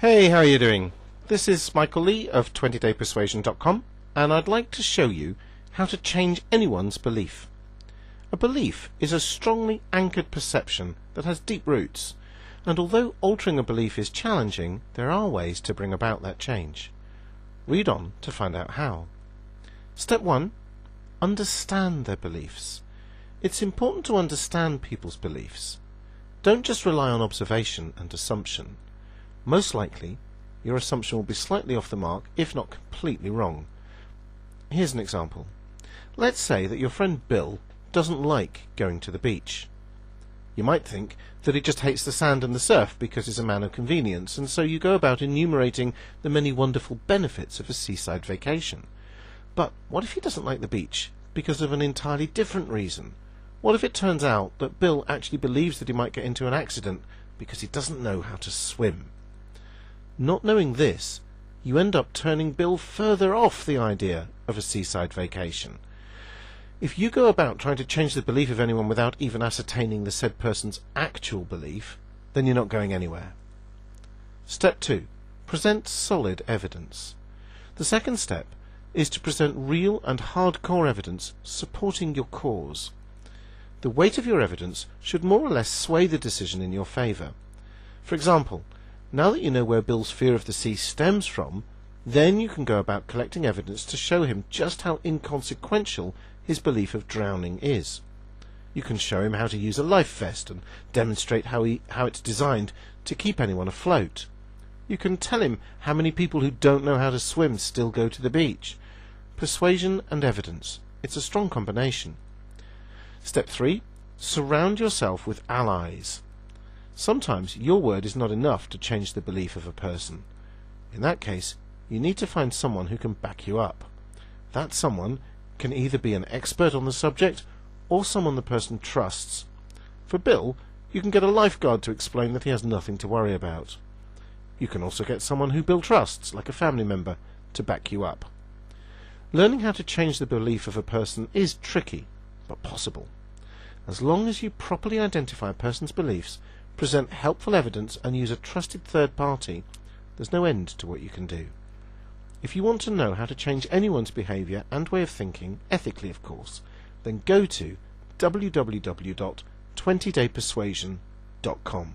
Hey, how are you doing? This is Michael Lee of 20daypersuasion.com, and I'd like to show you how to change anyone's belief. A belief is a strongly anchored perception that has deep roots, and although altering a belief is challenging, there are ways to bring about that change. Read on to find out how. Step 1. Understand their beliefs. It's important to understand people's beliefs. Don't just rely on observation and assumption. Most likely, your assumption will be slightly off the mark, if not completely wrong. Here's an example. Let's say that your friend Bill doesn't like going to the beach. You might think that he just hates the sand and the surf because he's a man of convenience, and so you go about enumerating the many wonderful benefits of a seaside vacation. But what if he doesn't like the beach because of an entirely different reason? What if it turns out that Bill actually believes that he might get into an accident because he doesn't know how to swim? Not knowing this, you end up turning Bill further off the idea of a seaside vacation. If you go about trying to change the belief of anyone without even ascertaining the said person's actual belief, then you're not going anywhere. Step 2. Present solid evidence. The second step is to present real and hardcore evidence supporting your cause. The weight of your evidence should more or less sway the decision in your favour. For example, now that you know where Bill's fear of the sea stems from, then you can go about collecting evidence to show him just how inconsequential his belief of drowning is. You can show him how to use a life vest and demonstrate how it's designed to keep anyone afloat. You can tell him how many people who don't know how to swim still go to the beach. Persuasion and evidence. It's a strong combination. Step 3. Surround yourself with allies. Sometimes your word is not enough to change the belief of a person. In that case, you need to find someone who can back you up. That someone can either be an expert on the subject or someone the person trusts. For Bill, you can get a lifeguard to explain that he has nothing to worry about. You can also get someone who Bill trusts, like a family member, to back you up. Learning how to change the belief of a person is tricky, but possible. As long as you properly identify a person's beliefs, present helpful evidence and use a trusted third party, there's no end to what you can do. If you want to know how to change anyone's behaviour and way of thinking, ethically of course, then go to www.20daypersuasion.com.